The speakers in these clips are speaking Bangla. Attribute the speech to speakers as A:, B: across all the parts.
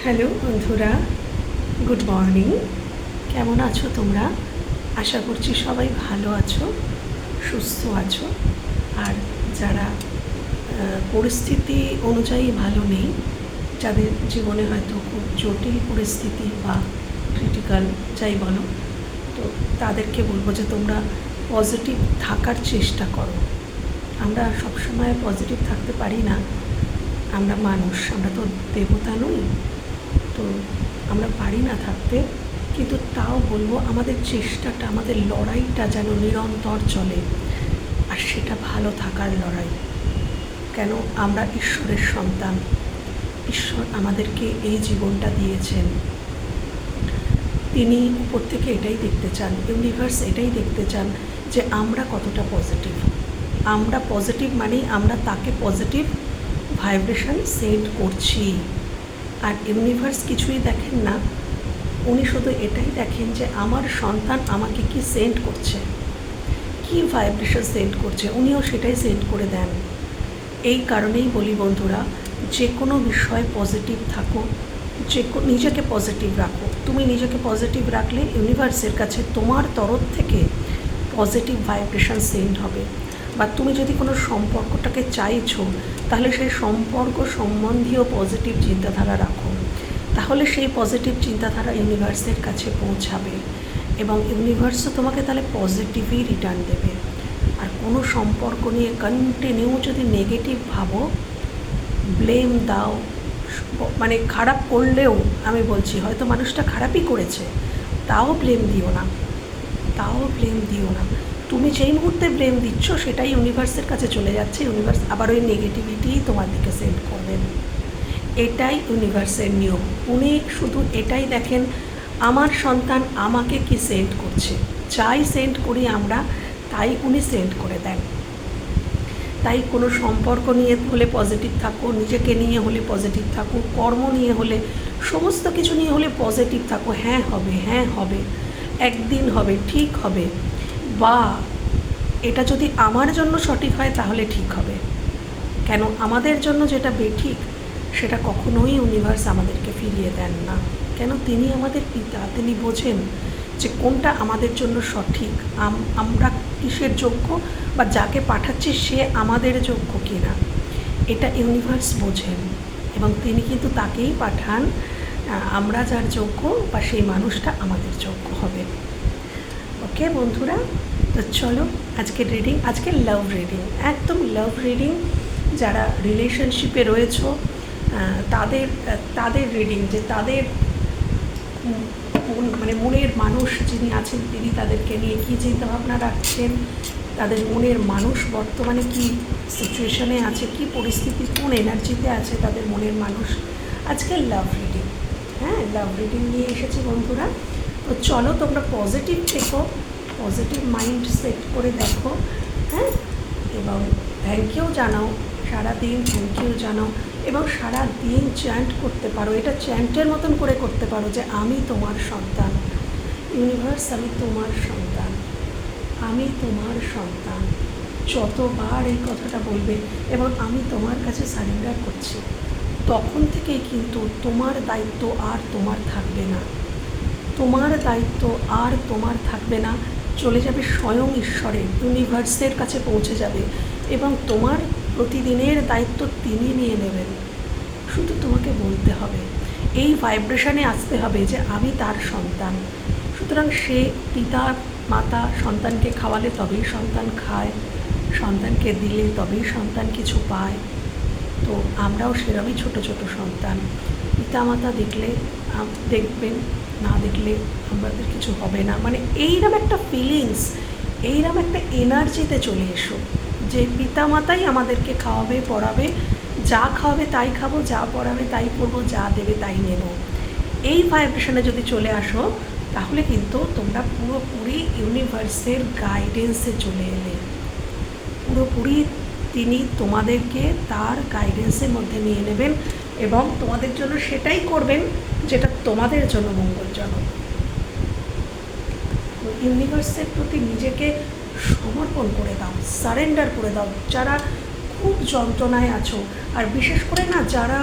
A: হ্যালো বন্ধুরা, গুড মর্নিং। কেমন আছো তোমরা? আশা করছি সবাই ভালো আছো, সুস্থ আছো। আর যারা পরিস্থিতি অনুযায়ী ভালো নেই, যাদের জীবনে হয়তো খুব জটিল পরিস্থিতি বা ক্রিটিক্যাল যাই বলো, তো তাদেরকে বলবো যে তোমরা পজিটিভ থাকার চেষ্টা করো। আমরা সবসময় পজিটিভ থাকতে পারি না, আমরা মানুষ, আমরা তো দেবতা নই, তো আমরা পারি না থাকতে। কিন্তু তাও বলবো আমাদের চেষ্টাটা, আমাদের লড়াইটা যেন নিরন্তর চলে, আর সেটা ভালো থাকার লড়াই। কেন? আমরা ঈশ্বরের সন্তান, ঈশ্বর আমাদেরকে এই জীবনটা দিয়েছেন। তিনি উপর থেকে এটাই দেখতে চান, ইউনিভার্স এটাই দেখতে চান যে আমরা কতটা পজিটিভ। আমরা পজিটিভ মানেই আমরা তাকে পজিটিভ ভাইব্রেশন সেন্ড করছি। আর ইউনিভার্স কিছুই দেখেন না, উনি শুধু এটাই দেখেন যে আমার সন্তান আমাকে কি সেন্ড করছে, কি ভাইব্রেশন সেন্ড করছে, উনিও সেটাই সেন্ড করে দেন। এই কারণেই বলি বন্ধুরা, যে কোনো বিষয়ে পজিটিভ থাকো, নিজেকে পজিটিভ রাখো। তুমি নিজেকে পজিটিভ রাখলে ইউনিভার্সের কাছে তোমার তরফ থেকে পজিটিভ ভাইব্রেশন সেন্ড হবে। বা তুমি যদি কোনো সম্পর্কটাকে চাইছো, তাহলে সেই সম্পর্ক সম্বন্ধীয় পজিটিভ চিন্তাধারা রাখো, তাহলে সেই পজিটিভ চিন্তাধারা ইউনিভার্সের কাছে পৌঁছাবে এবং ইউনিভার্সও তোমাকে তাহলে পজিটিভই রিটার্ন দেবে। আর কোনো সম্পর্ক নিয়ে কন্টিনিউ যদি নেগেটিভ ভাবো, ব্লেম দাও, মানে খারাপ করলেও আমি বলছি হয়তো মানুষটা খারাপই করেছে, তাও ব্লেম দিও না, তাও ব্লেম দিও না। তুমি যেই মুহূর্তে ব্লেম দিচ্ছ সেটাই ইউনিভার্সের কাছে চলে যাচ্ছে, ইউনিভার্স আবার ওই নেগেটিভিটিই তোমার দিকে সেন্ড করবেন। এটাই ইউনিভার্সের নিয়ম। উনি শুধু এটাই দেখেন আমার সন্তান আমাকে কি সেন্ড করছে, যাই সেন্ড করি আমরা তাই উনি সেন্ড করে দেন। তাই কোনো সম্পর্ক নিয়ে হলে পজিটিভ থাকো, নিজেকে নিয়ে হলে পজিটিভ থাকো, কর্ম নিয়ে হলে, সমস্ত কিছু নিয়ে হলে পজিটিভ থাকো। হ্যাঁ হবে, হ্যাঁ হবে, একদিন হবে, ঠিক হবে, বা এটা যদি আমার জন্য সঠিক হয় তাহলে ঠিক হবে। কেন? আমাদের জন্য যেটা বেঠিক সেটা কখনোই ইউনিভার্স আমাদেরকে ফিরিয়ে দেন না। কেন? তিনি আমাদের পিতা, তিনি বোঝেন যে কোনটা আমাদের জন্য সঠিক, আমরা কিসের যোগ্য, বা যাকে পাঠাচ্ছি সে আমাদের যোগ্য কিনা, এটা ইউনিভার্স বোঝেন এবং তিনি কিন্তু তাকেই পাঠান আমরা যার যোগ্য বা সেই মানুষটা আমাদের যোগ্য হবে। ওকে বন্ধুরা, তো চলো আজকের রিডিং, আজকের লাভ রিডিং, একদম লাভ রিডিং। যারা রিলেশনশিপে রয়েছ তাদের রিডিং, যে তাদের মানে মনের মানুষ যিনি আছেন তিনি তাদেরকে নিয়ে কী চিন্তাভাবনা রাখছেন, তাদের মনের মানুষ বর্তমানে কি সিচুয়েশনে আছে, কি পরিস্থিতি, কোন এনার্জিতে আছে তাদের মনের মানুষ। আজকে লাভ রিডিং, হ্যাঁ লাভ রিডিং নিয়ে এসেছি বন্ধুরা। তো চলো তোমরা পজিটিভ থেকো, পজিটিভ মাইন্ড সেট করে দেখো, হ্যাঁ, এবং থ্যাংক ইউ জানাও, সারাদিন থ্যাংক ইউ জানাও এবং সারা দিন চ্যান্ট করতে পারো, এটা চ্যান্টের মতন করে করতে পারো যে আমি তোমার সন্তান, ইউনিভার্স আমি তোমার সন্তান, আমি তোমার সন্তান। যতবার এই কথাটা বলবে এবং আমি তোমার কাছে সারেন্ডার করছি, তখন থেকেই কিন্তু তোমার দায়িত্ব আর তোমার থাকবে না, তোমার দায়িত্ব আর তোমার থাকবে না, চলে যাবে স্বয়ং ঈশ্বরের, ইউনিভার্সের কাছে পৌঁছে যাবে এবং তোমার প্রতিদিনের দায়িত্ব তিনি নিয়ে নেবেন। শুধু তোমাকে বলতে হবে, এই ভাইব্রেশনে আসতে হবে যে আমি তার সন্তান। সুতরাং সে পিতা মাতা সন্তানকে খাওয়ালে তবেই সন্তান খায়, সন্তানকে দিলে তবেই সন্তান কিছু পায়। তো আমরাও সেরকমই ছোট ছোট সন্তান, পিতা মাতা দেখলে দেখবেন, না দেখলে আমাদের কিছু হবে না, মানে এইরকম একটা ফিলিংস, এইরকম একটা এনার্জিতে চলে এসো যে পিতা মাতাই আমাদেরকে খাওয়াবে পড়াবে, যা খাওয়াবে তাই খাবো, যা পড়াবে তাই পড়বো, যা দেবে তাই নেব। এই ভাইব্রেশনে যদি চলে আসো তাহলে কিন্তু তোমরা পুরোপুরি ইউনিভার্সের গাইডেন্সে চলে এলে, পুরোপুরি তিনি তোমাদেরকে তার গাইডেন্সের মধ্যে নিয়ে নেবেন এবং তোমাদের জন্য সেটাই করবেন যেটা তোমাদের জন্য মঙ্গলজনক। ইউনিভার্সের প্রতি নিজেকে সমর্পণ করে দাও, সারেন্ডার করে দাও। যারা খুব যন্ত্রণায় আছো, আর বিশেষ করে না যারা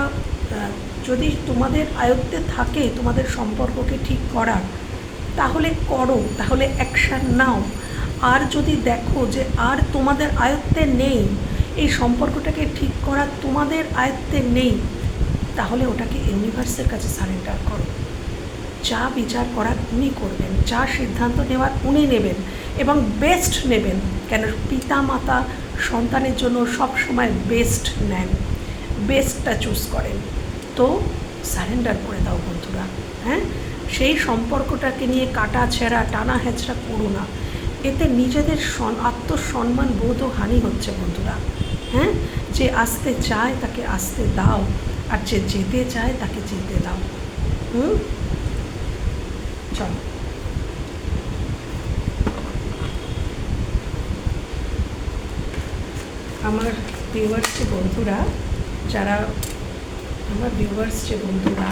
A: যদি তোমাদের আয়ত্তে থাকে তোমাদের সম্পর্ককে ঠিক করা, তাহলে করো, তাহলে অ্যাকশান নাও। আর যদি দেখো যে আর তোমাদের আয়ত্তে নেই, এই সম্পর্কটাকে ঠিক করা তোমাদের আয়ত্তে নেই, তাহলে ওটাকে ইউনিভার্সের কাছে সারেন্ডার করো। যা বিচার করার উনি করবেন, যা সিদ্ধান্ত নেওয়ার উনি নেবেন, এবং বেস্ট নেবেন। কেন পিতা মাতা সন্তানের জন্য সব সময় বেস্ট নেন, বেস্টটা চুজ করেন। তো সারেন্ডার করে দাও বন্ধুরা। হ্যাঁ, সেই সম্পর্কটাকে নিয়ে কাটা ছেঁড়া টানা হেঁচড়া করো না, এতে নিজেদের আত্মসম্মান বোধও হানি হচ্ছে বন্ধুরা। হ্যাঁ, যে আসতে চায় তাকে আসতে দাও, আর যে যেতে চায় তাকে যেতে দাও। চলো, আমার ভিউয়ার্স যে বন্ধুরা, যারা আমার ভিউয়ার্স যে বন্ধুরা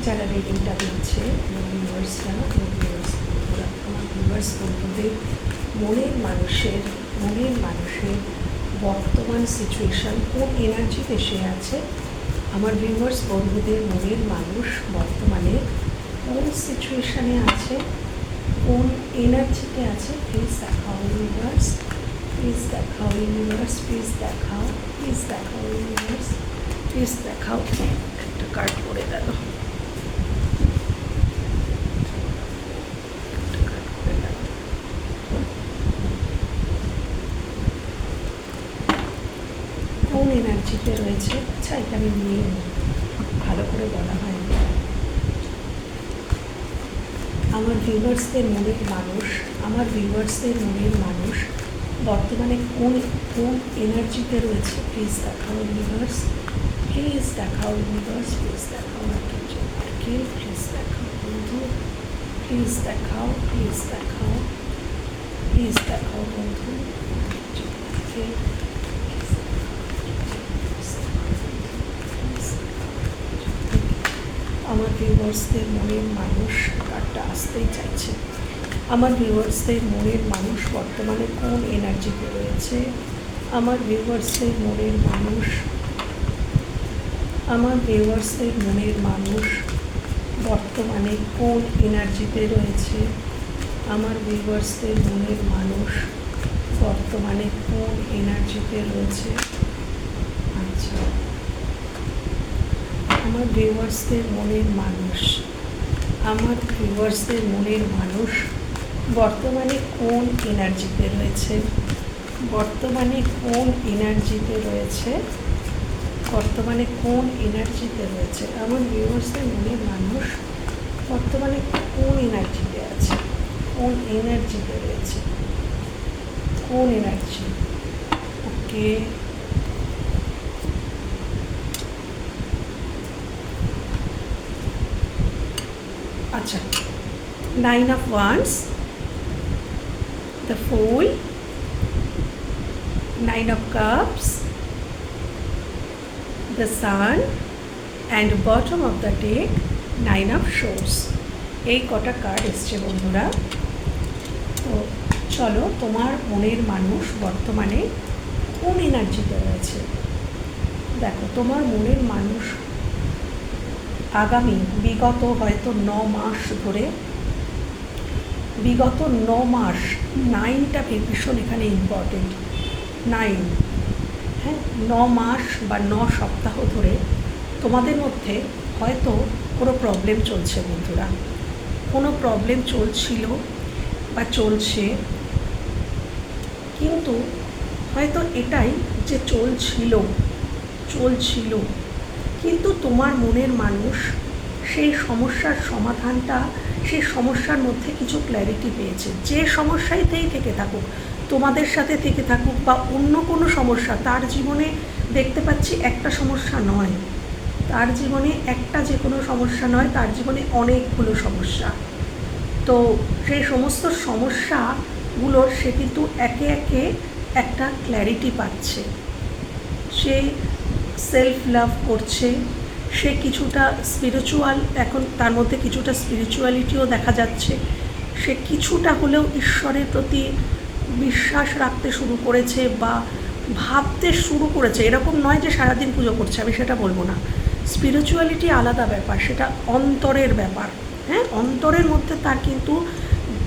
A: যারা রিডিংটা দিচ্ছে, আমার ভিউয়ার্সরা, আমার ভিউয়ার্স বন্ধুদের মনের মানুষের বর্তমান সিচুয়েশান কোন এনার্জিতে সে আছে, আমার ভিউয়ার্স বন্ধুদের মনের মানুষ বর্তমানে কোন সিচুয়েশানে আছে, কোন এনার্জিতে আছে, প্লিজ দেখাও ইউনিভার্স, প্লিজ দেখাও ইউনিভার্স, প্লিজ দেখাও, প্লিজ দেখাও ইউনিভার্স, প্লিজ দেখাও। একটা কার্ড পড়ে গেল, কোন এনার্জিতে রয়েছে। আচ্ছা, এটা আমি নিয়ে ভালো করে বলা হয়। আমার ভিউয়ার্সদের মনের মানুষ, আমার ভিউয়ার্সদের মনের মানুষ বর্তমানে কোন কোন এনার্জিতে রয়েছে, প্লিজ দেখাও ইউনিভার্স, প্লিজ দেখাও ইউনিভার্স, প্লিজ দেখাও আর্কেঞ্জেল মাইকেল, প্লিজ দেখাও বন্ধু, প্লিজ দেখাও, প্লিজ দেখাও, প্লিজ দেখাও বন্ধু, আমার ভিউয়ার্সদের মনের মানুষ কার্ডটা আসতেই চাইছে। আমার ভিউয়ার্সদের মনের মানুষ বর্তমানে কোন এনার্জিতে রয়েছে, আমার ভিউয়ার্সদের মনের মানুষ, আমার ভিউয়ার্সদের মনের মানুষ বর্তমানে কোন এনার্জিতে রয়েছে, আমার ভিউয়ার্সদের মনের মানুষ বর্তমানে কোন এনার্জিতে রয়েছে। আচ্ছা, আমার ভিউয়ার্সদের মনের মানুষ, আমার ভিউয়ার্সদের মনের মানুষ বর্তমানে কোন এনার্জিতে রয়েছে, বর্তমানে কোন এনার্জিতে রয়েছে, বর্তমানে কোন এনার্জিতে রয়েছে, আমার ভিউয়ার্সদের মনের মানুষ বর্তমানে কোন এনার্জিতে আছে, কোন এনার্জিতে রয়েছে, কোন এনার্জি। ওকে, আচ্ছা, 9 of Wands, the Fool, 9 of Cups, the Sun, and bottom of the deck 9 of Swords। এই কটা কার্ড এসছে বন্ধুরা। তো চলো, তোমার মনের মানুষ বর্তমানে কোন এনার্জিতে রয়েছে। দেখো, তোমার মনের মানুষ আগামী বিগত হয়তো 9 মাস ধরে, বিগত 9 মাস, 9টা ভীষণ এখানে ইম্পর্টেন্ট, 9, হ্যাঁ, 9 মাস বা 9 সপ্তাহ ধরে তোমাদের মধ্যে হয়তো কোনো প্রবলেম চলছে বন্ধুরা, কোনো প্রবলেম চলছিল বা চলছে, কিন্তু হয়তো এটাই যে চলছিল, কিন্তু তোমার মনের মানুষ সেই সমস্যার সমাধানটা, সেই সমস্যার মধ্যে কিছু ক্ল্যারিটি পেয়েছে। যে সমস্যাতেই থেকে থাকুক, তোমাদের সাথে থেকে থাকুক বা অন্য কোনো সমস্যা, তার জীবনে দেখতে পাচ্ছি একটা সমস্যা নয়, তার জীবনে একটা যে কোনো সমস্যা নয়, তার জীবনে অনেকগুলো সমস্যা। তো সেই সমস্ত সমস্যাগুলোর সে কিন্তু একে একে একটা ক্ল্যারিটি পাচ্ছে। সে সেলফ লাভ করছে, সে কিছুটা স্পিরিচুয়াল, এখন তার মধ্যে কিছুটা স্পিরিচুয়ালিটিও দেখা যাচ্ছে, সে কিছুটা হলেও ঈশ্বরের প্রতি বিশ্বাস রাখতে শুরু করেছে বা ভাবতে শুরু করেছে। এরকম নয় যে সারাদিন পুজো করছে, আমি সেটা বলবো না, স্পিরিচুয়ালিটি আলাদা ব্যাপার, সেটা অন্তরের ব্যাপার। হ্যাঁ, অন্তরের মধ্যে তার কিন্তু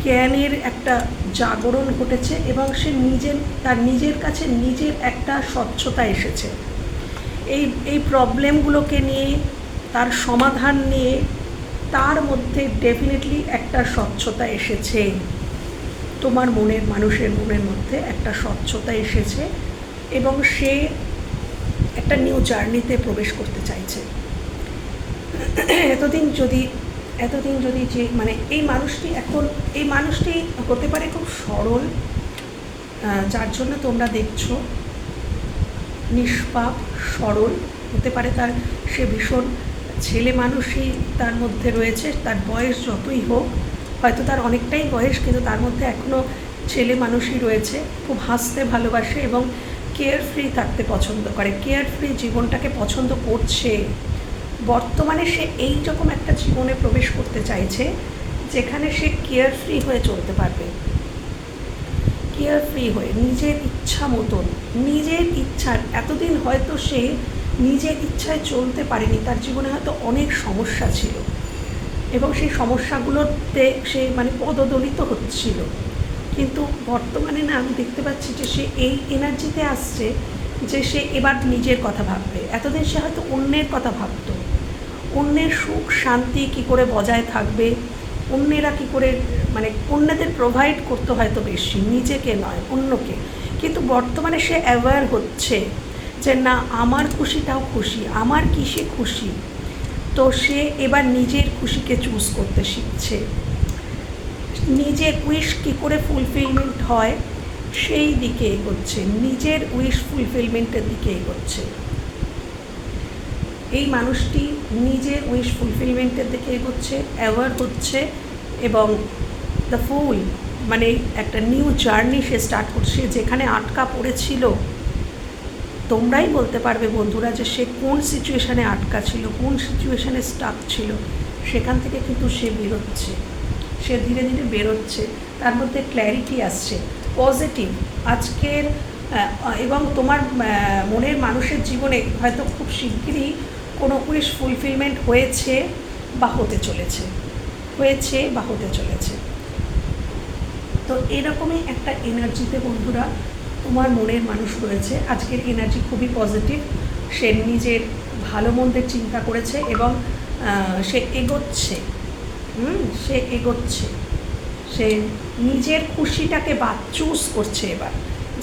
A: জ্ঞানের একটা জাগরণ ঘটেছে এবং সে তার নিজের কাছে নিজের একটা স্বচ্ছতা এসেছে। এই প্রবলেমগুলোকে নিয়ে, তার সমাধান নিয়ে তার মধ্যে ডেফিনেটলি একটা স্বচ্ছতা এসেছে। তোমার মানুষের মনের মধ্যে একটা স্বচ্ছতা এসেছে এবং সে একটা নিউ জার্নিতে প্রবেশ করতে চাইছে। এতদিন যদি যে মানে এই মানুষটি হতে পারে খুব সরল, যার জন্য তোমরা দেখছো নিষ্পাপ সরল হতে পারে, সে ভীষণ ছেলে মানুষই তার মধ্যে রয়েছে, তার বয়স যতই হোক, হয়তো তার অনেকটাই বয়স, কিন্তু তার মধ্যে এখনও ছেলে মানুষই রয়েছে। খুব হাসতে ভালোবাসে এবং কেয়ারফ্রি থাকতে পছন্দ করে, কেয়ারফ্রি জীবনটাকে পছন্দ করছে। বর্তমানে সে এই রকম একটা জীবনে প্রবেশ করতে চাইছে যেখানে সে কেয়ারফ্রি হয়ে চলতে পারবে, কেয়ারফ্রি হয়ে নিজের ইচ্ছা মতন, নিজের ইচ্ছার। এতদিন হয়তো সে নিজের ইচ্ছায় চলতে পারেনি, তার জীবনে হয়তো অনেক সমস্যা ছিল এবং সেই সমস্যাগুলোতে সে মানে পদদলিত হচ্ছিল। কিন্তু বর্তমানে না, আমি দেখতে পাচ্ছি যে সে এই এনার্জিতে আসছে যে সে এবার নিজের কথা ভাববে। এতদিন সে হয়তো অন্যের কথা ভাবতো, অন্যের সুখ শান্তি কী করে বজায় থাকবে, অন্যেরা কী করে মানে অন্যদের প্রোভাইড করতে হয়তো বেশি, নিজেকে নয় অন্যকে। কিন্তু বর্তমানে সে অ্যাওয়্যার হচ্ছে যে না, আমার খুশিটাও খুশি, আমার কিসে খুশি। তো সে এবার নিজের খুশিকে চুজ করতে শিখছে, নিজের উইশ কী করে ফুলফিলমেন্ট হয় সেই দিকে এগোচ্ছে, নিজের উইশ ফুলফিলমেন্টের দিকে এগোচ্ছে। এই মানুষটি নিজের উইশ ফুলফিলমেন্টের দিকে এগোচ্ছে, অ্যাওয়ার হচ্ছে এবং দ্য ফুল মানে একটা নিউ জার্নি সে স্টার্ট করছে। যেখানে আটকা পড়েছিল, তোমরাই বলতে পারবে বন্ধুরা যে সে কোন সিচুয়েশানে আটকা ছিল, কোন সিচুয়েশানে স্টাক ছিল, সেখান থেকে কিন্তু সে বেরোচ্ছে, সে ধীরে ধীরে বেরোচ্ছে, তার মধ্যে ক্ল্যারিটি আসছে, পজিটিভ আজকের। এবং তোমার মনের মানুষের জীবনে হয়তো খুব শিগগিরই কোনো উইশ ফুলফিলমেন্ট হয়েছে বা হতে চলেছে। তো এরকমই একটা এনার্জিতে বন্ধুরা তোমার মনের মানুষ রয়েছে। আজকের এনার্জি খুবই পজিটিভ। সে নিজের ভালো মন্দের চিন্তা করেছে এবং সে এগোচ্ছে, সে নিজের খুশিটাকে চুজ করছে এবার,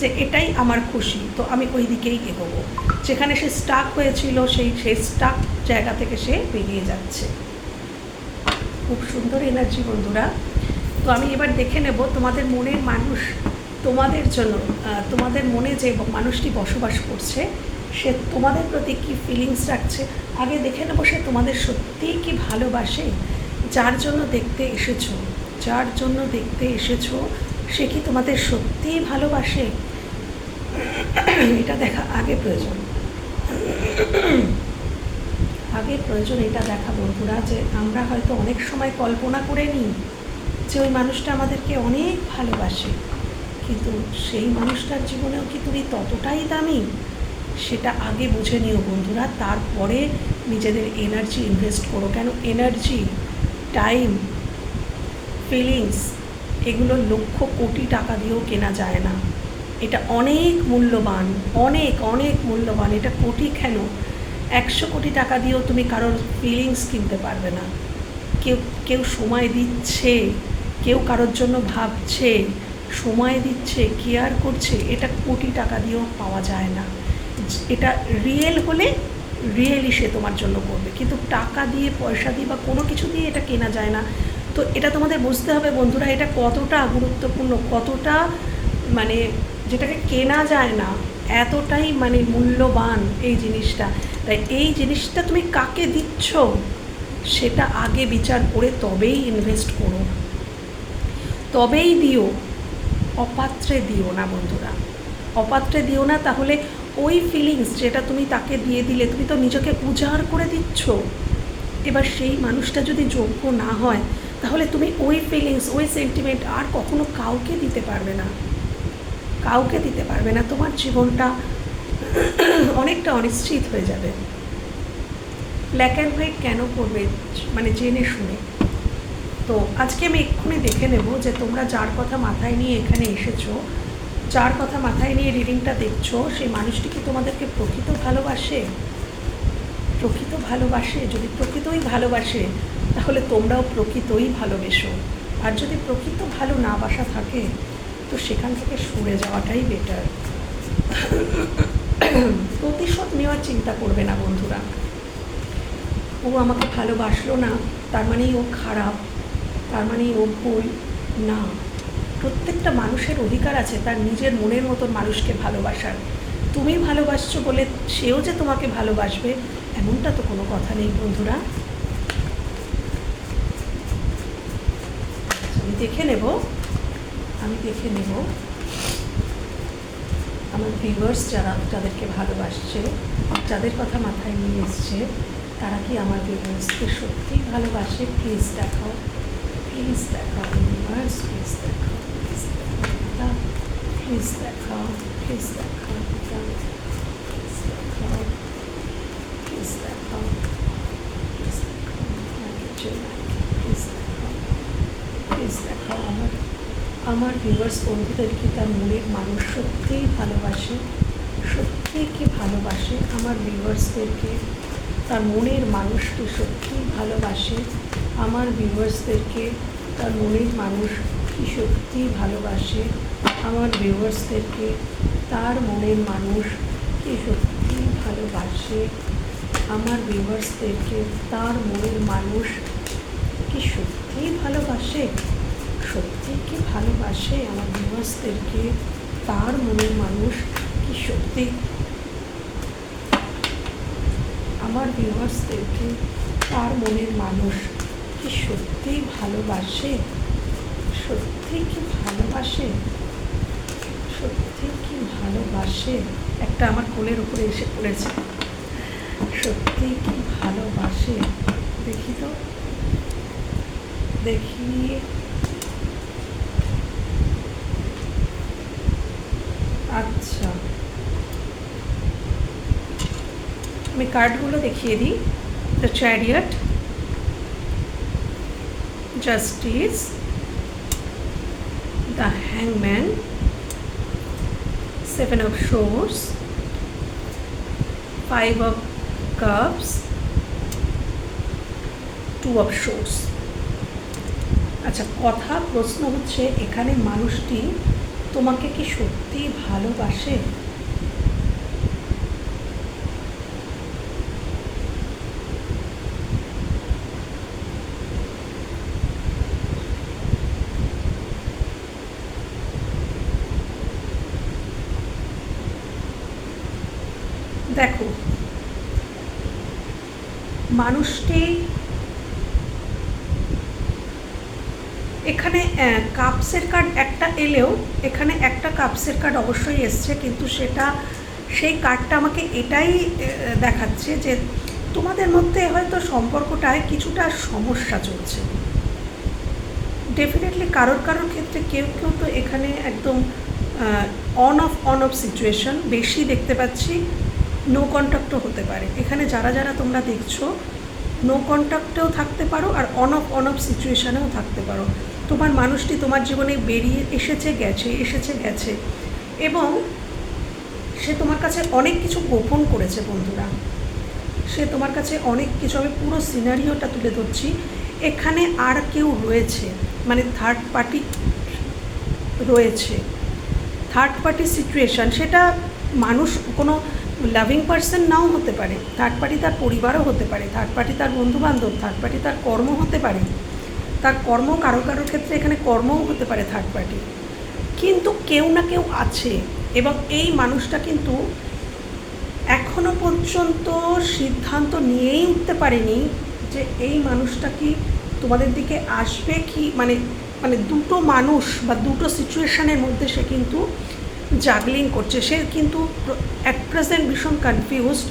A: যে এটাই আমার খুশি, তো আমি ওই দিকেই এগোবো। যেখানে সে স্টাক হয়েছিল সেই স্টাক জায়গা থেকে সে বেরিয়ে যাচ্ছে। খুব সুন্দর এনার্জি বন্ধুরা। তো আমি এবার দেখে নেব তোমাদের মনের মানুষ, তোমাদের জন্য, তোমাদের মনে যে মানুষটি বসবাস করছে সে তোমাদের প্রতি কী ফিলিংস রাখছে। আগে দেখে নেব সে তোমাদের সত্যিই কি ভালোবাসে, যার জন্য দেখতে এসেছো সে কি তোমাদের সত্যিই ভালোবাসে, এটা দেখা আগে প্রয়োজন এটা দেখা বন্ধুরা। যে আমরা হয়তো অনেক সময় কল্পনা করে নিই যে ওই মানুষটা আমাদেরকে অনেক ভালোবাসে, কিন্তু সেই মানুষটার জীবনেও কি তুমি ততটাই দামি, সেটা আগে বুঝে নিও বন্ধুরা। তারপরে নিজেদের এনার্জি ইনভেস্ট করো। কেন এনার্জি, টাইম, ফিলিংস এগুলো লক্ষ কোটি টাকা দিয়েও কেনা যায় না। এটা অনেক মূল্যবান, অনেক মূল্যবান। এটা কোটি কেন, 100 কোটি টাকা দিয়েও তুমি কারোর ফিলিংস কিনতে পারবে না। কেউ সময় দিচ্ছে, কেউ কারোর জন্য ভাবছে, সময় দিচ্ছে, কেয়ার করছে, এটা কোটি টাকা দিয়েও পাওয়া যায় না। এটা রিয়েল হলে রিয়েলি সে তোমার জন্য করবে, কিন্তু টাকা দিয়ে, পয়সা দিয়ে বা কোনো কিছু দিয়ে এটা কেনা যায় না। তো এটা তোমাদের বুঝতে হবে বন্ধুরা, এটা কতটা গুরুত্বপূর্ণ, কতটা মানে যেটাকে কেনা যায় না, এতটাই মানে মূল্যবান এই জিনিসটা। তাই এই জিনিসটা তুমি কাকে দিচ্ছ সেটা আগে বিচার করে তবেই ইনভেস্ট করো, তবেই দিও। অপাত্রে দিও না বন্ধুরা, অপাত্রে দিও না। তাহলে ওই ফিলিংস যেটা তুমি তাকে দিয়ে দিলে, তুমি তো নিজেকে উজাড় করে দিচ্ছ। এবার সেই মানুষটা যদি যোগ্য না হয়, তাহলে তুমি ওই ফিলিংস, ওই সেন্টিমেন্ট আর কখনো কাউকে দিতে পারবে না। তোমার জীবনটা অনেকটা অনিশ্চিত হয়ে যাবে। ব্ল্যাক অ্যান্ড হোয়াইট কেন করবে, মানে জেনে শুনে। তো আজকে আমি এক্ষুনি দেখে নেব যে তোমরা যার কথা মাথায় নিয়ে এখানে এসেছো, যার কথা মাথায় নিয়ে রিডিংটা দেখছো, সেই মানুষটি কি তোমাদেরকে প্রকৃত ভালোবাসে? প্রকৃত ভালোবাসে? যদি প্রকৃতই ভালোবাসে তাহলে তোমরাও প্রকৃতই ভালোবেসো। আর যদি প্রকৃত ভালো না বাসা থাকে তো সেখান থেকে সরে যাওয়াটাই বেটার। প্রতিশোধ নেওয়ার চিন্তা করবে না বন্ধুরা। ও আমাকে ভালোবাসলো না তার মানেই ও খারাপ, তার মানেই ও ভুল না। প্রত্যেকটা মানুষের অধিকার আছে তার নিজের মনের মতন মানুষকে ভালোবাসার। তুমি ভালোবাসছো বলে সেও যে তোমাকে ভালোবাসবে এমনটা তো কোনো কথা নেই বন্ধুরা। আমি দেখে নেব আমার ভিউয়ার্স যাদেরকে ভালোবাসছে, যাদের কথা মাথায় নিয়ে এসছে, তারা কি আমার ভিউয়ার্সকে সত্যিই ভালোবাসে? প্লিজ দেখাও, প্লিজ দেখাও ভিউয়ার্স, প্লিজ দেখাও, প্লিজ দেখাও, প্লিজ দেখাও, প্লিজ দেখাও, প্লিজ দেখাও, প্লিজ দেখাও, প্লিজ দেখাও, প্লিজ দেখাও আমার ভিউয়ার্স বন্ধুদের কি তার মনের মানুষ সত্যিই ভালোবাসে? সত্যিই কি ভালোবাসে আমার ভিউয়ার্সদেরকে? তার মনের মানুষকে সত্যিই ভালোবাসে আমার ভিউয়ার্সদেরকে? তার মনের মানুষ কি সত্যিই ভালোবাসে আমার ভিউয়ার্সদেরকে? তার মনের মানুষ কি সত্যিই ভালোবাসে আমার ভিউয়ার্সদেরকে? তার মনের মানুষ কি সত্যিই ভালোবাসে? সত্যি কি ভালোবাসে আমার ভিউয়ার্সদেরকে? তার মনের মানুষ কি সত্যি আমার ভিউয়ার্সদেরকে? তার মনের মানুষ কি সত্যিই ভালোবাসে? সত্যি কি ভালোবাসে? সত্যি কি ভালোবাসে? একটা আমার কোলের উপরে এসে পড়েছে। সত্যি কি ভালোবাসে? দেখি তো, দেখি। আচ্ছা, আমি কার্ডগুলো দেখিয়ে দিই। দ্য চ্যারিয়ট, জাস্টিস, দ্য হ্যাংম্যান, seven of swords, five of cups, two of swords. আচ্ছা, প্রশ্ন হচ্ছে এখানে মানুষটি তোমাকে কি সত্যিই ভালোবাসে? দেখো, মানুষটি এখানে কাপসের কার্ড একটা এলেও এখানে একটা কাপসের কার্ড অবশ্যই এসছে, কিন্তু সেই কার্ডটা আমাকে এটাই দেখাচ্ছে যে তোমাদের মধ্যে হয়তো সম্পর্কটায় কিছুটা সমস্যা চলছে। ডেফিনেটলি কারোর ক্ষেত্রে কেউ তো এখানে একদম অন অফ সিচুয়েশন বেশি দেখতে পাচ্ছি। নো কন্ট্যাক্টও হতে পারে। এখানে যারা তোমরা দেখছো নো কন্ট্যাক্টেও থাকতে পারো আর অন অফ সিচুয়েশানেও থাকতে পারো। তোমার মানুষটি তোমার জীবনে বেরিয়ে এসেছে গেছে এবং সে তোমার কাছে অনেক কিছু গোপন করেছে বন্ধুরা। সে তোমার কাছে অনেক কিছু, আমি পুরো সিনারিওটা তুলে ধরছি। এখানে আর কেউ রয়েছে, মানে থার্ড পার্টি রয়েছে, থার্ড পার্টি সিচুয়েশান। সেটা মানুষ কোনো লাভিং পার্সন নাও হতে পারে, থার্ড পার্টি তার পরিবারও হতে পারে, থার্ড পার্টি তার বন্ধুবান্ধব, থার্ড পার্টি তার কর্ম হতে পারে, তার কর্ম কারো ক্ষেত্রে এখানে কর্মও হতে পারে থার্ড পার্টি। কিন্তু কেউ না কেউ আছে এবং এই মানুষটা কিন্তু এখনো পর্যন্ত সিদ্ধান্ত নিয়েই উঠতে পারেনি যে এই মানুষটা কি তোমাদের দিকে আসবে কি, মানে দুটো মানুষ বা দুটো সিচুয়েশানের মধ্যে সে কিন্তু জাগলিং করছে। সে কিন্তু অ্যাট প্রেজেন্ট ভীষণ কনফিউজড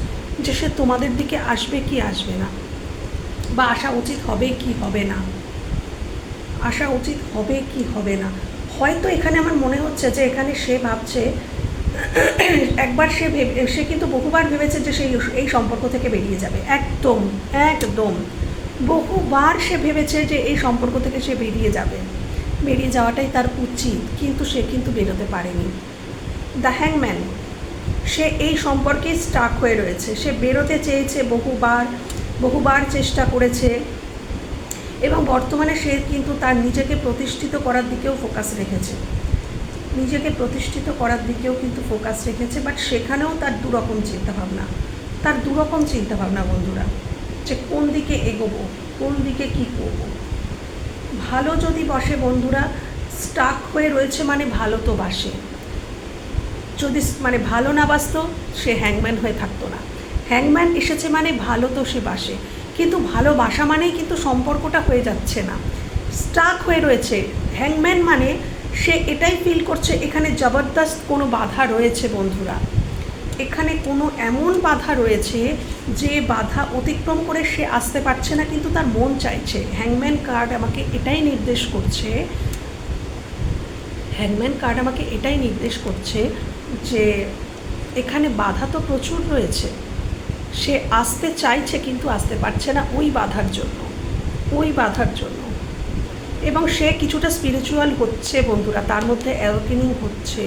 A: যে সে তোমাদের দিকে আসবে কি আসবে না, বা আসা উচিত হবে কি হবে না, আসা উচিত হবে কি হবে না। হয়তো এখানে আমার মনে হচ্ছে যে এখানে সে ভাবছে একবার সে কিন্তু বহুবার ভেবেছে যে সে এই সম্পর্ক থেকে বেরিয়ে যাবে, একদম একদম বহুবার সে ভেবেছে যে এই সম্পর্ক থেকে সে বেরিয়ে যাবে, বেরিয়ে যাওয়াটাই তার উচিত, কিন্তু সে কিন্তু বেরোতে পারেনি। দ্য হ্যাংম্যান, সে এই সম্পর্কে স্টাক হয়ে রয়েছে, সে বেরোতে চেয়েছে বহুবার চেষ্টা করেছে, এবং বর্তমানে সে কিন্তু তার নিজেকে প্রতিষ্ঠিত করার দিকেও ফোকাস রেখেছে, নিজেকে প্রতিষ্ঠিত করার দিকেও কিন্তু ফোকাস রেখেছে, বাট সেখানেও তার দুরকম চিন্তাভাবনা বন্ধুরা, যে কোন দিকে এগোবো, কোন দিকে কী করবো। ভালো যদি বসে বন্ধুরা, স্টাক হয়ে রয়েছে মানে ভালো তো বাসে, যদি মানে ভালো না বাসতো সে হ্যাংম্যান হয়ে থাকতো না। হ্যাংম্যান এসেছে মানে ভালো তো সে বাসে, কিন্তু ভালোবাসা মানেই কিন্তু সম্পর্কটা হয়ে যাচ্ছে না, স্টাক হয়ে রয়েছে। হ্যাংম্যান মানে সে এটাই ফিল করছে এখানে জবরদস্ত কোনো বাধা রয়েছে বন্ধুরা, এখানে কোনো এমন বাধা রয়েছে যে বাধা অতিক্রম করে সে আসতে পারছে না, কিন্তু তার মন চাইছে। হ্যাংম্যান কার্ড আমাকে এটাই নির্দেশ করছে যে এখানে বাধা তো প্রচুর রয়েছে, সে আসতে চাইছে কিন্তু আসতে পারছে না ওই বাধার জন্য। এবং সে কিছুটা স্পিরিচুয়াল হচ্ছে বন্ধুরা, তার মধ্যে অ্যাওয়েকেনিং হচ্ছে,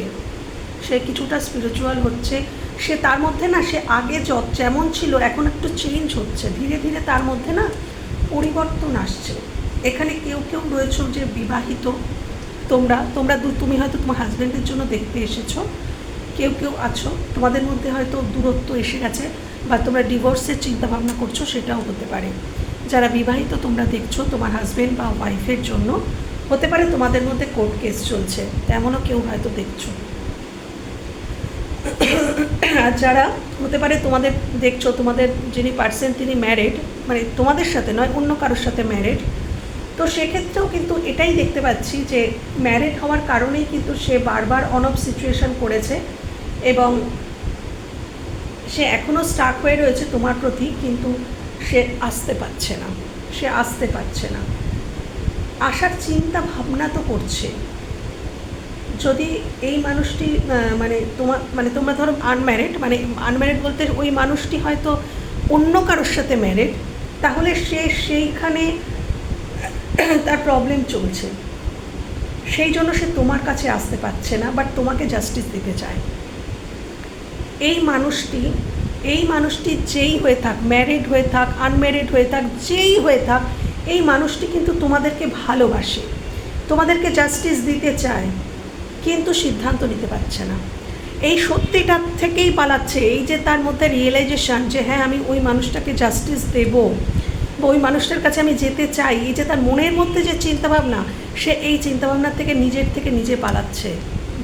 A: সে কিছুটা স্পিরিচুয়াল হচ্ছে, সে তার মধ্যে না, সে আগে যেমন ছিল এখন একটু চেঞ্জ হচ্ছে, ধীরে ধীরে তার মধ্যে না পরিবর্তন আসছে। এখানে কেউ রয়েছে যে বিবাহিত, তুমি হয়তো তোমার হাজব্যান্ডের জন্য দেখতে এসেছো, কেউ আছো তোমাদের মধ্যে হয়তো দূরত্ব এসে গেছে, বা তোমরা ডিভোর্সের চিন্তাভাবনা করছো, সেটাও হতে পারে। যারা বিবাহিত তোমরা দেখছো তোমার হাজব্যান্ড বা ওয়াইফের জন্য, হতে পারে তোমাদের মধ্যে কোর্ট কেস চলছে, তেমনও কেউ হয়তো দেখছো। আর যারা হতে পারে তোমাদের দেখছো, তোমাদের যিনি পার্সন তিনি ম্যারিড, মানে তোমাদের সাথে নয় অন্য কারোর সাথে ম্যারিড, তো সেক্ষেত্রেও কিন্তু এটাই দেখতে পাচ্ছি যে ম্যারিড হওয়ার কারণেই কিন্তু সে বারবার অন অফ সিচুয়েশন করেছে, এবং সে এখনও স্টাক হয়ে রয়েছে তোমার প্রতি, কিন্তু সে আসতে পারছে না। আসার চিন্তা ভাবনা তো করছে। যদি এই মানুষটি তোমরা ধরো আনম্যারিড বলতে ওই মানুষটি হয়তো অন্য কারোর সাথে ম্যারিড, তাহলে সেইখানে তার প্রবলেম চলছে, সেই জন্য সে তোমার কাছে আসতে পারছে না, বাট তোমাকে জাস্টিস দিতে চায়। এই মানুষটি যেই হয়ে থাক, ম্যারিড হয়ে থাক, আনম্যারিড হয়ে থাক, যেই হয়ে থাক, এই মানুষটি কিন্তু তোমাদেরকে ভালোবাসে, তোমাদেরকে জাস্টিস দিতে চায়, কিন্তু সিদ্ধান্ত নিতে পারছে না। এই সত্যিটার থেকেই পালাচ্ছে, এই যে তার মধ্যে রিয়েলাইজেশন যে হ্যাঁ আমি ওই মানুষটাকে জাস্টিস দেব, বা ওই মানুষটার কাছে আমি যেতে চাই, এই যে তার মনের মধ্যে যে চিন্তাভাবনা, সে এই চিন্তাভাবনার থেকে নিজে পালাচ্ছে।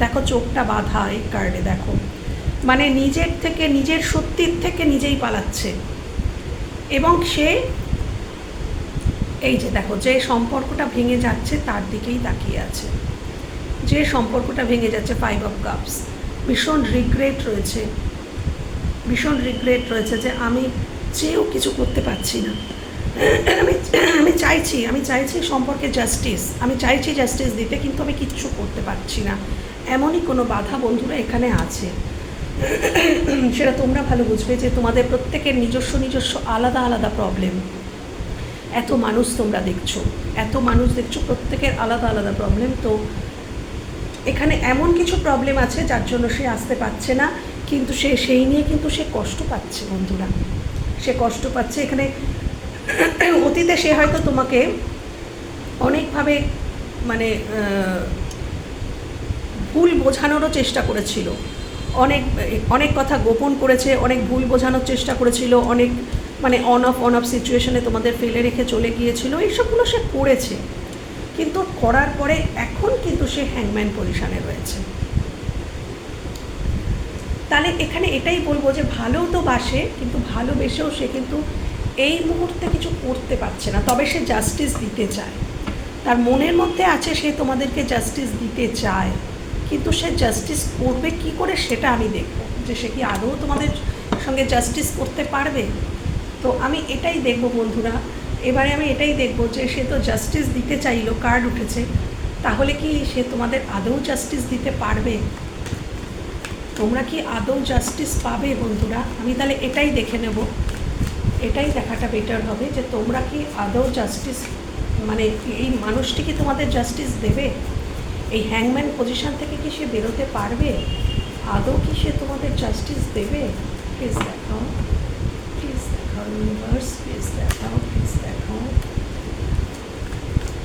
A: দেখো চোখটা বাঁধা এই কার্ডে, দেখো মানে নিজের সত্যির থেকে নিজেই পালাচ্ছে। এবং সে এই যে দেখো যে সম্পর্কটা ভেঙে যাচ্ছে তার দিকেই তাকিয়ে আছে, যে সম্পর্কটা ভেঙে যাচ্ছে, 5 অফ কাপস, ভীষণ রিগ্রেট রয়েছে যে আমি চেয়েও কিছু করতে পারছি না, আমি চাইছি সম্পর্কে জাস্টিস, আমি চাইছি জাস্টিস দিতে, কিন্তু আমি কিচ্ছু করতে পারছি না। এমনই কোনো বাধা বন্ধুরা এখানে আছে, সেটা তোমরা ভালো বুঝবে যে তোমাদের প্রত্যেকের নিজস্ব আলাদা প্রবলেম। এত মানুষ দেখছো, প্রত্যেকের আলাদা প্রবলেম। তো এখানে এমন কিছু প্রবলেম আছে যার জন্য সে আসতে পারছে না, কিন্তু সেই নিয়ে কিন্তু সে কষ্ট পাচ্ছে বন্ধুরা, সে কষ্ট পাচ্ছে। এখানে অতীতে সে হয়তো তোমাকে অনেকভাবে ভুল বোঝানোরও চেষ্টা করেছিল, অনেক কথা গোপন করেছে, অনেক ভুল বোঝানোর চেষ্টা করেছিল, অনেক অন অফ সিচুয়েশনে তোমাদের ফেলে রেখে চলে গিয়েছিল, এইসবগুলো সে করেছে, কিন্তু করার পরে এখন কিন্তু সে হ্যাংম্যান পজিশনে রয়েছে। তাহলে এখানে এটাই বলবো যে ভালো তো বাসে, কিন্তু ভালোবেসেও সে কিন্তু এই মুহূর্তে কিছু করতে পারছে না, তবে সে জাস্টিস দিতে চায়, তার মনের মধ্যে আছে সে তোমাদেরকে জাস্টিস দিতে চায়, কিন্তু সে জাস্টিস করবে কি করে সেটা আমি দেখব, যে সে কি আদৌ তোমাদের সঙ্গে জাস্টিস করতে পারবে। তো আমি এটাই দেখব বন্ধুরা, এবারে আমি এটাই দেখব যে সে তো জাস্টিস দিতে চাইলো, কার্ড উঠেছে, তাহলে কি সে তোমাদের আদৌ জাস্টিস দিতে পারবে। তোমরা কি আদৌ জাস্টিস পাবে বন্ধুরা? আমি তাহলে এটাই দেখে নেব, এটাই দেখাটা বেটার হবে যে তোমরা কি আদৌ জাস্টিস, মানে এই মানুষটি কি তোমাদের জাস্টিস দেবে? এই হ্যাংম্যান পজিশন থেকে কি সে বেরোতে পারবে? আদৌ কি সে তোমাদের জাস্টিস দেবে? প্লিজ দেখাও, প্লিজ দেখাও ইউনিভার্স, প্লিজ দেখাও, প্লিজ দেখাও,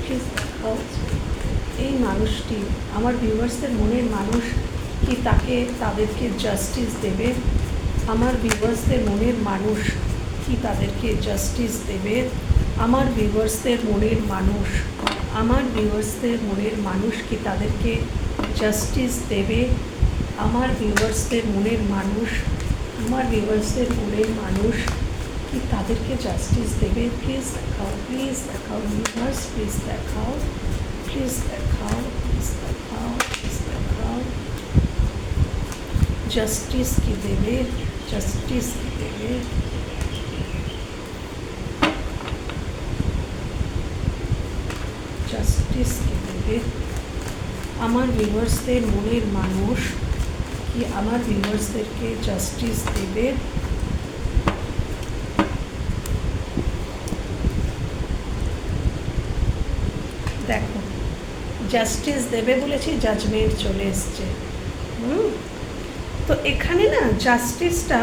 A: প্লিজ দেখাও। এই মানুষটি, আমার ভিউয়ার্সদের মনের মানুষ কি তাদেরকে জাস্টিস দেবে? আমার ভিউয়ার্সদের মনের মানুষ কি তাদেরকে জাস্টিস দেবে? আমার ভিউয়ার্সদের মনের মানুষ, আমার ভিউয়ার্সদের মনের মানুষ কি তাদেরকে জাস্টিস দেবে? আমার ভিউয়ার্সদের মনের মানুষ, আমার ভিউয়ার্সদের মনের মানুষ কি তাদেরকে জাস্টিস দেবে? প্লিজ দেখাও, প্লিজ দেখাও ইউনিভার্স, প্লিজ দেখাও, প্লিজ দেখাও, প্লিজ দেখাও, প্লিজ দেখাও। জাস্টিস কি দেবে? জাস্টিস কি দেবে? জাস্টিস কি দেবে? আমার ভিউয়ার্সদের মনের মানুষ কি আমার ভিউয়ার্সদেরকে জাস্টিস দেবে? দেখো, জাস্টিস দেবে বলেছি, জাজমেন্ট চলে এসছে। তো এখানে না জাস্টিসটা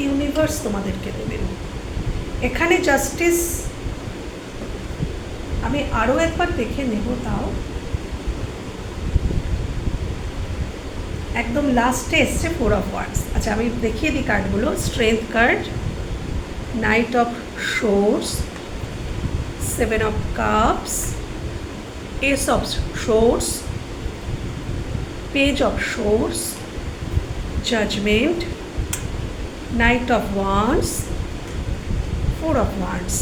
A: ইউনিভার্স তোমাদেরকে দেবেন। এখানে জাস্টিস আমি আরও একবার দেখে নেব, তাও একদম লাস্টে এসছে 4 অফ ওয়ান্ডস। আচ্ছা আমি দেখিয়ে দিই কার্ডগুলো। Strength card, knight of swords, 7 of cups, ace of swords, page of swords, judgement, knight of wands, 4 of wands.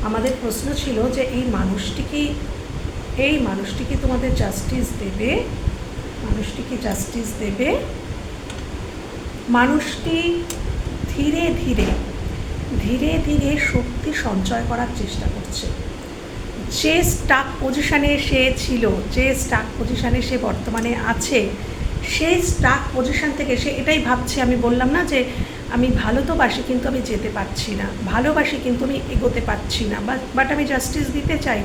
A: আমাদের প্রশ্ন ছিল যে এই মানুষটি কি তোমাদের জাস্টিস দেবে? মানুষটি কি জাস্টিস দেবে? মানুষটি ধীরে ধীরে ধীরে ধীরে শক্তি সঞ্চয় করার চেষ্টা করছে। যে স্টাক পজিশানে সে ছিল, যে স্টাক পজিশানে সে বর্তমানে আছে, সেই স্টাক পজিশান থেকে সে এটাই ভাবছে, আমি বললাম না যে আমি ভালো তো বাসি কিন্তু আমি যেতে পারছি না, ভালোবাসি কিন্তু আমি এগোতে পারছি না, বাট আমি জাস্টিস দিতে চাই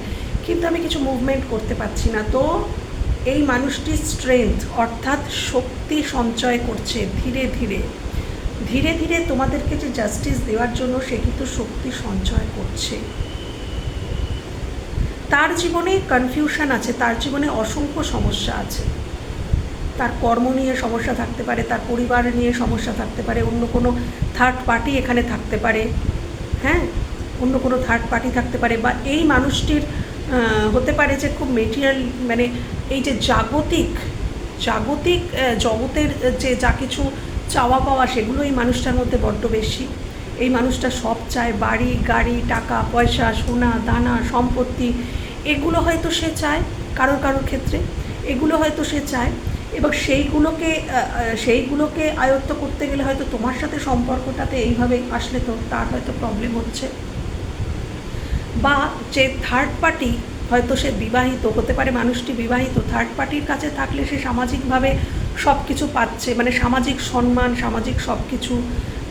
A: কিন্তু আমি কিছু মুভমেন্ট করতে পারছি না। তো এই মানুষটির স্ট্রেংথ অর্থাৎ শক্তি সঞ্চয় করছে ধীরে ধীরে ধীরে ধীরে তোমাদেরকে যে জাস্টিস দেওয়ার জন্য সে কিন্তু শক্তি সঞ্চয় করছে। তার জীবনে কনফিউশন আছে, তার জীবনে অসংখ্য সমস্যা আছে। তার কর্ম নিয়ে সমস্যা থাকতে পারে, তার পরিবার নিয়ে সমস্যা থাকতে পারে, অন্য কোনো থার্ড পার্টি এখানে থাকতে পারে, হ্যাঁ, অন্য কোনো থার্ড পার্টি থাকতে পারে, বা এই মানুষটির হতে পারে যে খুব মেটেরিয়াল, মানে এই যে জাগতিক জগতের যে যা কিছু চাওয়া পাওয়া সেগুলো এই মানুষটার মধ্যে বড্ড বেশি। এই মানুষটা সব চায়, বাড়ি গাড়ি, টাকা পয়সা, সোনা দানা, সম্পত্তি, এগুলো হয়তো সে চায় কারোর ক্ষেত্রে, এগুলো হয়তো সে চায়। এবং সেইগুলোকে আয়ত্ত করতে গেলে হয়তো তোমার সাথে সম্পর্কটাতে এইভাবে আসলে তো তার হয়তো প্রবলেম হচ্ছে। বা যে থার্ড পার্টি, হয়তো সে বিবাহিত হতে পারে, মানুষটি বিবাহিত, থার্ড পার্টির কাছে থাকলে সে সামাজিকভাবে সব কিছু পাচ্ছে, মানে সামাজিক সম্মান, সামাজিক সব কিছু।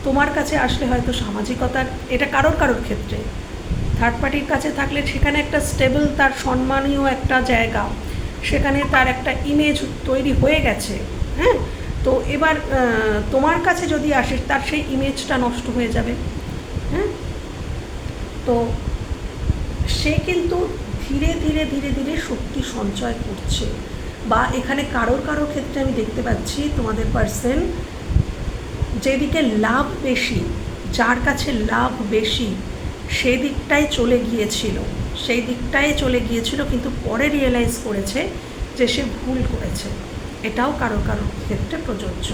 A: তোমার কাছে আসলে হয়তো সামাজিকতার, এটা কারোর ক্ষেত্রে থার্ড পার্টির কাছে থাকলে সেখানে একটা স্টেবল, তার সম্মানীয় একটা জায়গা, সেখানে তার একটা ইমেজ তৈরি হয়ে গেছে, হ্যাঁ। তো এবার তোমার কাছে যদি আসে তার সেই ইমেজটা নষ্ট হয়ে যাবে, হ্যাঁ। তো সে কিন্তু ধীরে ধীরে ধীরে ধীরে শক্তি সঞ্চয় করছে। বা এখানে কারোর ক্ষেত্রে আমি দেখতে পাচ্ছি তোমাদের পার্সন যেদিকে লাভ বেশি, যার কাছে লাভ বেশি, সেই দিকটাই চলে গিয়েছিল কিন্তু পরে রিয়েলাইজ করেছে যে সে ভুল করেছে। এটাও কারোর ক্ষেত্রে প্রযোজ্য।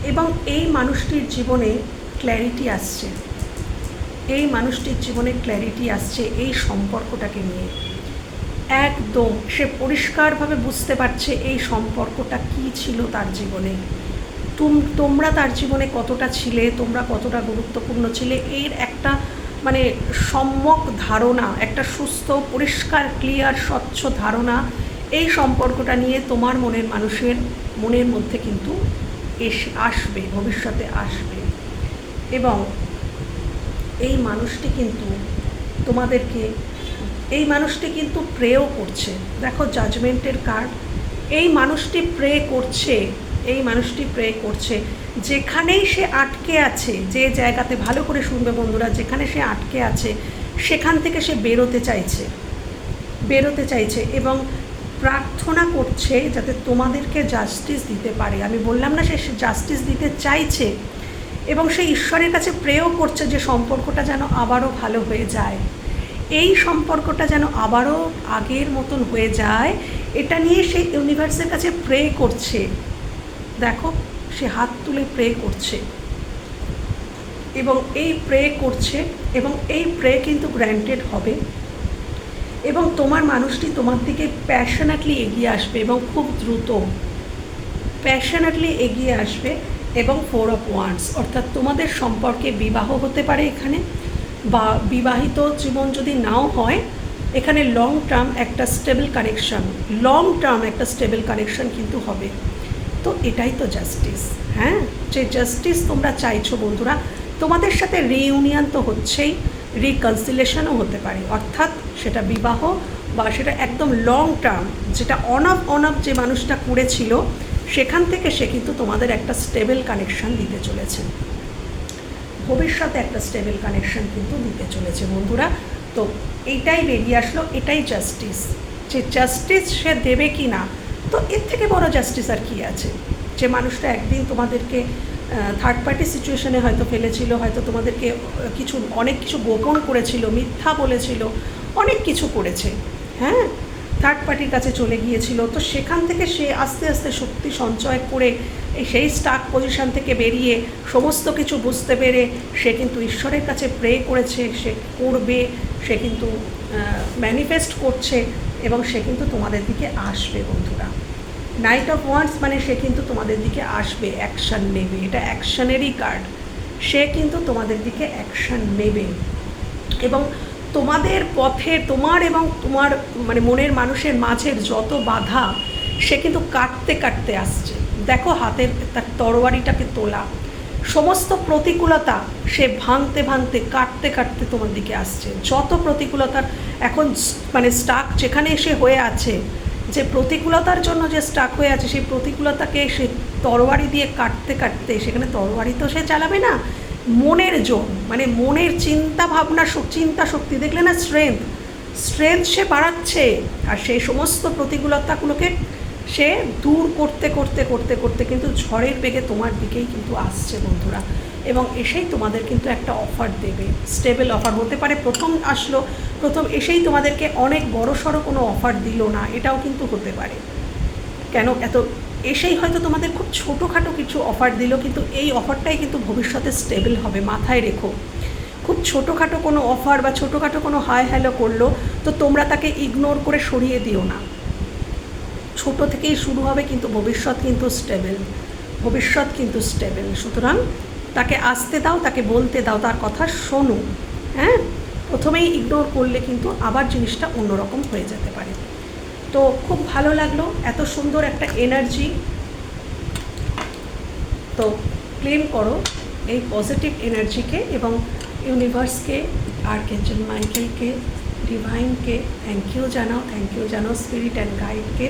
A: এবং এই মানুষটির জীবনে ক্ল্যারিটি আসছে, এই সম্পর্কটাকে নিয়ে। একদম সে পরিষ্কারভাবে বুঝতে পারছে এই সম্পর্কটা কী ছিল তার জীবনে, তোমরা তার জীবনে কতটা ছিলে, তোমরা কতটা গুরুত্বপূর্ণ ছিলে, এর একটা মানে সম্যক ধারণা, একটা সুস্থ পরিষ্কার ক্লিয়ার স্বচ্ছ ধারণা এই সম্পর্কটা নিয়ে তোমার মনের মানুষের মনের মধ্যে কিন্তু আসবে, ভবিষ্যতে আসবে। এবং এই মানুষটি কিন্তু তোমাদেরকে, এই মানুষটি কিন্তু প্রেও করছে। দেখো জাজমেন্টের কার্ড, এই মানুষটি প্রে করছে, এই মানুষটি প্রে করছে। যেখানেই সে আটকে আছে, যে জায়গাতে, ভালো করে শুনবে বন্ধুরা, যেখানে সে আটকে আছে সেখান থেকে সে বেরোতে চাইছে, বেরোতে চাইছে এবং প্রার্থনা করছে যাতে তোমাদেরকে জাস্টিস দিতে পারে। আমি বললাম না সে জাস্টিস দিতে চাইছে, এবং সে ঈশ্বরের কাছে প্রেও করছে যে সম্পর্কটা যেন আবারও ভালো হয়ে যায়, এই সম্পর্কটা যেন আবারও আগের মতন হয়ে যায়, এটা নিয়ে সে ইউনিভার্সের কাছে প্রে করছে। দেখো সে হাত তুলে প্রে করছে এবং এই প্রে করছে, এবং এই প্রে কিন্তু গ্র্যান্টেড হবে। এবং তোমার মানুষটি তোমার দিকে প্যাশনেটলি এগিয়ে আসবে এবং খুব দ্রুত প্যাশনেটলি এগিয়ে আসবে। এবং 4 of Wands, অর্থাৎ তোমাদের সম্পর্কে বিবাহ হতে পারে এখানে, বা বিবাহিত জীবন যদি নাও হয়, এখানে লং টার্ম একটা স্টেবল কানেকশন, লং টার্ম একটা স্টেবল কানেকশন কিন্তু হবে। তো এটাই তো জাস্টিস। হ্যাঁ, যে জাস্টিস তোমরা চাইছো বন্ধুরা, তোমাদের সাথে রিইউনিয়ন তো হচ্ছেই, রিকনসিলেশনও হতে পারে, অর্থাৎ সেটা বিবাহ বা সেটা একদম লং টার্ম, যেটা অন অফ যে মানুষটা করেছিল সেখান থেকে সে কিন্তু তোমাদের একটা স্টেবল কানেকশন দিতে চলেছে, ভবিষ্যতে একটা স্টেবল কানেকশন কিন্তু দিতে চলেছে বন্ধুরা। তো এইটাই বেরিয়ে আসলো, এটাই জাস্টিস। যে জাস্টিস সে দেবে কি না, তো এর থেকে বড় জাস্টিস আর কি আছে। যে মানুষটা একদিন তোমাদেরকে থার্ড পার্টি সিচুয়েশনে হয়তো ফেলেছিল, হয়তো তোমাদেরকে অনেক কিছু গোপন করেছিল, মিথ্যা বলেছিল, অনেক কিছু করেছে, হ্যাঁ, থার্ড পার্টির কাছে চলে গিয়েছিল, তো সেখান থেকে সে আস্তে আস্তে শক্তি সঞ্চয় করে সেই স্টাক পজিশন থেকে বেরিয়ে সমস্ত কিছু বুঝতে পেরে সে কিন্তু ঈশ্বরের কাছে প্রে করেছে, সে করবে, সে কিন্তু ম্যানিফেস্ট করছে, এবং সে কিন্তু তোমাদের দিকে আসবে বন্ধুরা। নাইট অফ ওয়ান্ডস মানে সে কিন্তু তোমাদের দিকে আসবে, অ্যাকশান নেবে, এটা অ্যাকশানেরই কার্ড। সে কিন্তু তোমাদের দিকে অ্যাকশান নেবে এবং তোমাদের পথে, তোমার এবং তোমার মানে মনের মানুষের মাঝের যত বাধা সে কিন্তু কাটতে কাটতে আসছে। দেখো হাতের তার তরবারিটাকে তোলা, সমস্ত প্রতিকূলতা সে ভাঙতে ভাঙতে, কাটতে কাটতে তোমার দিকে আসছে। যত প্রতিকূলতার এখন মানে স্টাক যেখানে সে হয়ে আছে, যে প্রতিকূলতার জন্য যে স্টাক হয়ে আছে, সেই প্রতিকূলতাকে সে তরবারি দিয়ে কাটতে কাটতে, সেখানে তরবারি তো সে চালাবে না, মনের জোর মানে মনের চিন্তা ভাবনা, চিন্তা শক্তি, দেখলে না স্ট্রেংথ সে বাড়াচ্ছে, আর সেই সমস্ত প্রতিকূলতাগুলোকে সে দূর করতে করতে করতে করতে কিন্তু ঝড়ের বেগে তোমার দিকেই কিন্তু আসছে বন্ধুরা। এবং এসেই তোমাদের কিন্তু একটা অফার দেবে, স্টেবল অফার হতে পারে। প্রথম এসেই তোমাদেরকে অনেক বড়সড় কোনো অফার দিল না, এটাও কিন্তু হতে পারে। কেন এসেই হয়তো তোমাদের খুব ছোটোখাটো কিছু অফার দিল, কিন্তু এই অফারটাই কিন্তু ভবিষ্যতে স্টেবল হবে, মাথায় রেখো। খুব ছোটোখাটো কোনো অফার বা ছোটোখাটো কোনো হাই হ্যালো করলো, তো তোমরা তাকে ইগনোর করে সরিয়ে দিও না। ছোটো থেকেই শুরু হবে, কিন্তু ভবিষ্যৎ কিন্তু স্টেবল। সুতরাং তাকে আসতে দাও, তাকে বলতে দাও, তার কথা শোনো। হ্যাঁ, প্রথমেই ইগনোর করলে কিন্তু আবার জিনিসটা অন্যরকম হয়ে যেতে পারে। তো খুব ভালো লাগলো, এত সুন্দর একটা এনার্জি। তো ক্লেম করো এই পজিটিভ এনার্জিকে, এবং ইউনিভার্সকে, আর্কএঞ্জেল মাইকেলকে, ডিভাইনকে থ্যাংক ইউ জানাও, স্পিরিট অ্যান্ড গাইডকে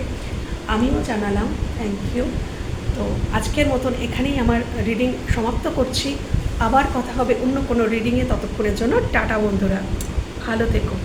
A: আমিও জানালাম থ্যাংক ইউ। তো আজকের মতন এখানেই আমার রিডিং সমাপ্ত করছি। আবার কথা হবে অন্য কোনো রিডিংয়ে, ততক্ষণের জন্য টাটা বন্ধুরা, ভালো থেকো।